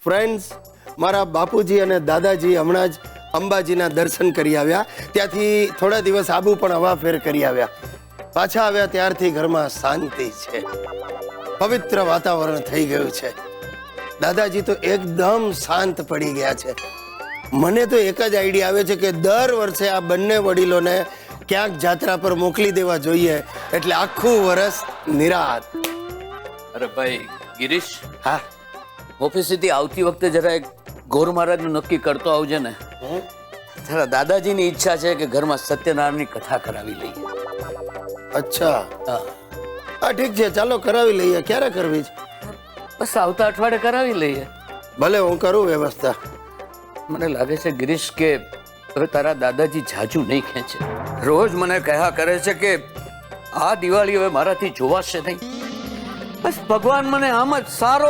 Friends, મારા બાપુજી અને દાદાજી હમણાં જ અંબાજીના દર્શન કરી આવ્યા. ત્યાંથી થોડા દિવસ આબુ પણ હવાફેર કરી આવ્યા. પાછા આવ્યા ત્યારથી ઘરમાં શાંતિ છે, પવિત્ર વાતાવરણ થઈ ગયું છે. દાદાજી તો એકદમ શાંત પડી ગયા છે. મને તો એક જ આઈડિયા આવે છે કે દર વર્ષે આ બંને વડીલોને ક્યાંક જાત્રા પર મોકલી દેવા જોઈએ, એટલે આખું વર્ષ નિરાત. અરે ભાઈ ગિરીશ, હા, ઓફિસેથી આવતી વખતે જરા એક ગોર મહારાજનું નક્કી કરતો આવજે ને. જરા દાદાજીની ઈચ્છા છે કે ઘરમાં સત્યનારાયણની કથા કરાવી લઈએ. અચ્છા, હા ઠીક છે, ચાલો કરાવી લઈએ. ક્યારે કરવી છે? બસ આવતા અઠવાડિયે કરાવી લઈએ. ભલે, હું કરું વ્યવસ્થા. મને લાગે છે ગિરીશ કે હવે તારા દાદાજી જાજુ નહીં ખેંચે. રોજ મને કહ્યા કરે છે કે આ દિવાળી હવે મારાથી જોવાશે નહીં. બસ ભગવાન મને આમ જ સારો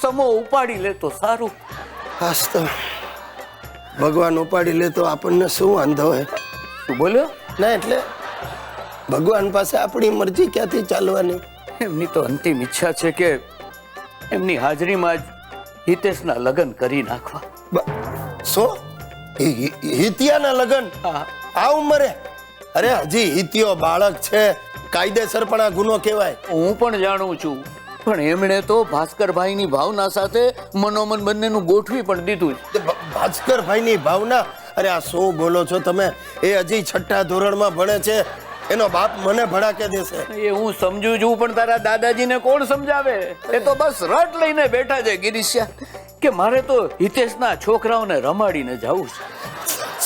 સમો ઉપાડી લે તો સારું. હાસ તો ભગવાન ઉપાડી લે તો આપણને શું વાંધો હોય? શું બોલ્યો? ના એટલે ભગવાન પાસે આપણી મરજી ક્યાંથી ચાલવાની? એમની તો અંતિમ ઈચ્છા છે કે એમની હાજરીમાં જ હિતેશના લગ્ન કરી નાખવા. શું? હિતિયાના લગ્ન આ ઉંમરે? અરે હજી હિતિયો બાળક છે, કાયદેસર પણ આ ગુનો કહેવાય. હું પણ જાણું છું, પણ એમણે તો ભાસ્કરભાઈની ભાવના સાથે મનોમન બંનેનું ગોઠવી પણ દીધું છે. ભાસ્કરભાઈની ભાવના? અરે આ શું બોલો છો તમે? એ હજી 6ઠા ધોરણમાં ભણે છે. એનો બાપ મને ભડાકે દેશે. એ હું સમજુ છું, પણ તારા દાદાજીને કોણ સમજાવે? એ તો બસ રટ લઈને બેઠા છે ગિરીશિયા કે મારે તો હિતેશના છોકરાઓને રમાડીને જવું છે.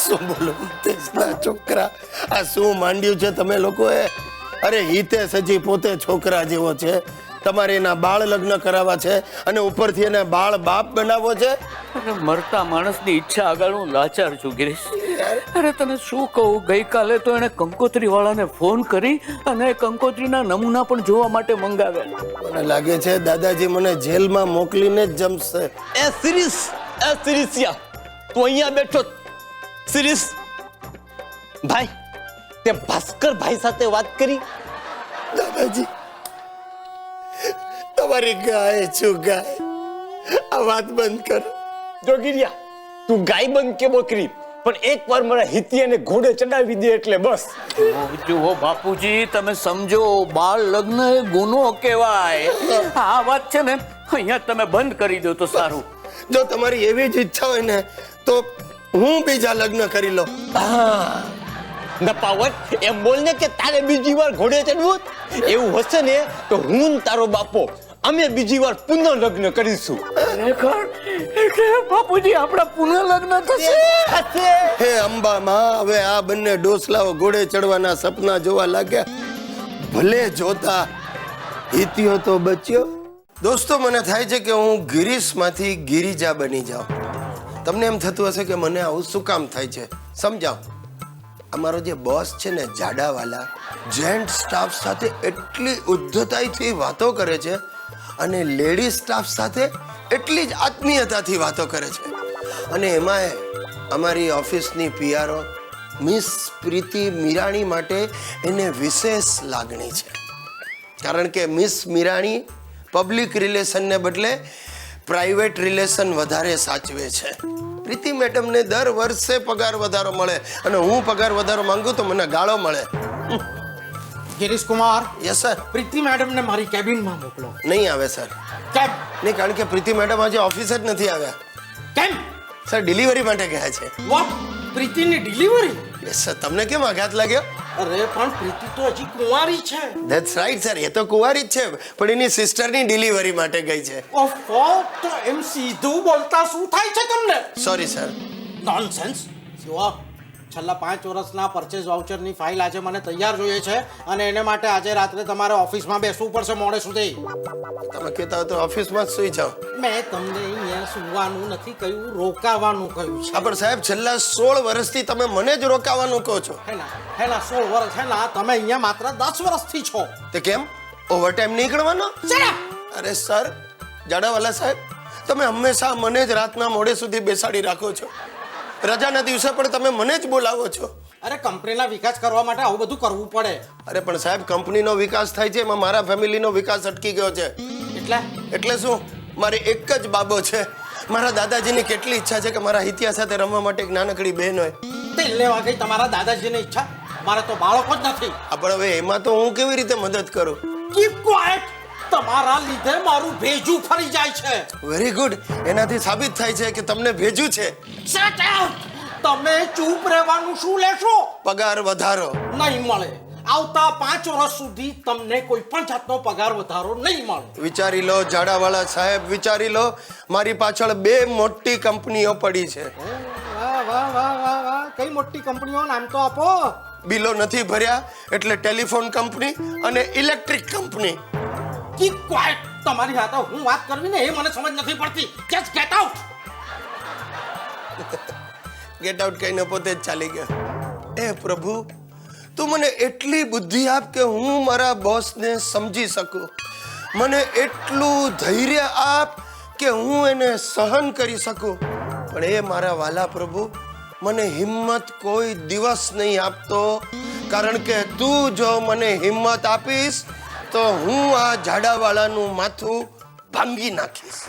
શું બોલો? હિતેશના છોકરા? આ શું માંડ્યું છે તમે લોકોએ? અરે હિતેશ હજી પોતે છોકરા જેવો છે. તમારે એના બાળ લગ્ન કરાવવા છે અને ઉપરથી એને બાળ બાપ બનાવવો છે. અરે મરતા માણસની ઈચ્છા આગળ હું લાચાર છું ગિરીશ. અરે તને શું કહું, ગઈકાલે તો એને કંકોત્રી વાળાને ફોન કરી અને કંકોત્રીના નમૂના પણ જોવા માટે મંગાવ્યા. મને લાગે છે દાદાજી મને જેલમાં મોકલીને જ જમશે. એ સિરીસિયા તું અહીંયા બેઠો. સિરીસ ભાઈ, તે ભાસ્કર ભાઈ સાથે વાત કરી? દાદાજી, તમારી ગાય છું ગાય. આ વાત બંધ કર. જોગીરિયા, તું ગાય બંધ કે બકરી, પણ એકવાર મારા હિતિયાને ઘોડે ચડાવી દે એટલે બસ. જુઓ બાપુજી, તમે સમજો, બાળ લગ્ન એ ગુનો કહેવાય. આ વાત છે ને અહીંયા તમે બંધ કરી દો તો સારું. જો તમારી એવી જ ઈચ્છા હોય ને તો હું બીજા લગ્ન કરી લઉં. નપાવત એમ બોલ ને કે તારે બીજી વાર ઘોડે ચડવું. એવું હશે ને તો હું તારો બાપો અમે બીજી વાર પુનઃ લગ્ન કરીશું. એટલે બાપુજી આપણા પુનઃ લગ્ન થશે. હે અંબા માં, હવે આ બંને ડોસલાઓ ઘોડે ચડવાના સપના જોવા લાગ્યા. ભલે જોતા હિતિયો તો બચ્યો. દોસ્તો, મને થાય છે કે હું ગિરીશમાંથી ગિરિજા બની જાઉં. તમને એમ થતું હશે કે મને આવું શું કામ થાય છે? સમજાવ. અમારો જે બોસ છે ને, જાડાવાલા, જેન્ટ સ્ટાફ સાથે એટલી ઉદ્ધતાઈથી વાતો કરે છે અને લેડી સ્ટાફ સાથે એટલી જ આત્મીયતાથી વાતો કરે છે. અને એમાંય અમારી ઓફિસની પીઆરઓ મિસ પ્રીતિ મીરાણી માટે એને વિશેષ લાગણી છે. કારણ કે મિસ મીરાણી પબ્લિક રિલેશનને બદલે પ્રાઇવેટ રિલેશન વધારે સાચવે છે. પ્રીતિ મેડમને દર વર્ષે પગાર વધારો મળે અને હું પગાર વધારો માંગુ તો મને ગાળો મળે. Girish Kumar, yes sir. પ્રીતિ મેડમને મારી કેબિનમાં મોકલો. નહીં આવે સર. કેમ? નહીં, કારણ કે પ્રીતિ મેડમ આજે ઓફિસ જ નથી આવ્યા. કેમ? સર, ડિલિવરી માટે ગયા છે. વોટ? પ્રીતિની ડિલિવરી? Yes sir. તમને કેમ આઘાત લાગ્યો? અરે પણ પ્રીતિ તો હજી કુંવારી છે. That's right sir. એ તો કુંવારી જ છે, પણ એની સિસ્ટરની ડિલિવરી માટે ગઈ છે. ઓફ તો એમ સીધું બોલતા શું થાય છે તમને? Sorry sir. નોનસેન્સ. જુઓ, છેલ્લા 5 વર્ષના પરચેઝ વાઉચરની ફાઇલ આજે મને તૈયાર જોઈએ છે અને એને માટે આજે રાત્રે તમારે ઓફિસમાં બેસવું પડશે મોડે સુધી. તમે કહેતા હો તો ઓફિસમાં જ સુઈ જાઓ. મેં તમને અહીંયા સુવાનું નથી કહ્યું, રોકાવાનું કહ્યું છે. હા, પણ સાહેબ, છેલ્લા 16 વર્ષથી તમે મને જ રોકાવાનું કહો છો. હેના 16 વર્ષ હેના, તમે અહીંયા માત્ર 10 વર્ષથી છો. તે કેમ? ઓવરટાઈમ નહીં કરવાનો? અરે સર, જાડાવાલા સાહેબ, તમે હંમેશા મને જ રાતના મોડે સુધી બેસાડી રાખો છો. રજાના દિવસે પણ તમે મને જ બોલાવો છો. અરે કંપનીના વિકાસ કરવા માટે આવું બધું કરવું પડે. અરે પણ સાહેબ, કંપનીનો વિકાસ થાય છે, એમાં મારા ફેમિલીનો વિકાસ અટકી ગયો છે. એટલે શું? મારે એક જ બાબો છે મારા દાદાજીની કેટલી ઈચ્છા છે કે મારા હિતિયા સાથે રમવા માટે એક નાનકડી બહેન હોય. તેલ લેવા ગઈ તમારા દાદાજીની ઈચ્છા, મારે તો બાળકો જ નથી. પણ હવે એમાં તો હું કેવી રીતે મદદ કરું? Keep quite. તમારા લીધે મારું ભેજું ફરી જાય છે. Very good. એનાથી સાબિત થાય છે કે તમને ભેજું છે. Shut up. તમે ચૂપ રહેવાનું શું લેશો? પગાર વધારો. નહીં મળે. આવતા 5 વર્ષ સુધી તમને કોઈ પણ જાતનો પગાર વધારો નહીં મળે. વિચારી લો ઝાડાવાળા સાહેબ, વિચારી લો. મારી પાછળ 2 મોટી કંપનીઓ પડી છે. વાહ વાહ વાહ વાહ વાહ. કઈ મોટી કંપનીઓ, નામ તો આપો. બિલો નથી ભર્યા એટલે ટેલિફોન કંપની અને ઇલેક્ટ્રિક કંપની. Keep quite. તમારી સાથે હું વાત કરવી ને એ મને સમજ નથી પડતી. Just get out. Get out કહીને પોતે જ ચાલી ગયા. એ પ્રભુ, તું મને એટલી બુદ્ધિ આપ કે હું મારા બોસને સમજી શકું. મને એટલું ધૈર્ય આપ કે હું એને સહન કરી શકું. પણ એ મારા વાલા પ્રભુ, મને હિંમત કોઈ દિવસ નહીં આપતો. કારણ કે તું જો મને હિંમત આપીશ તો હું આ ઝાડાવાળાનું માથું ભાંગી નાખીશ.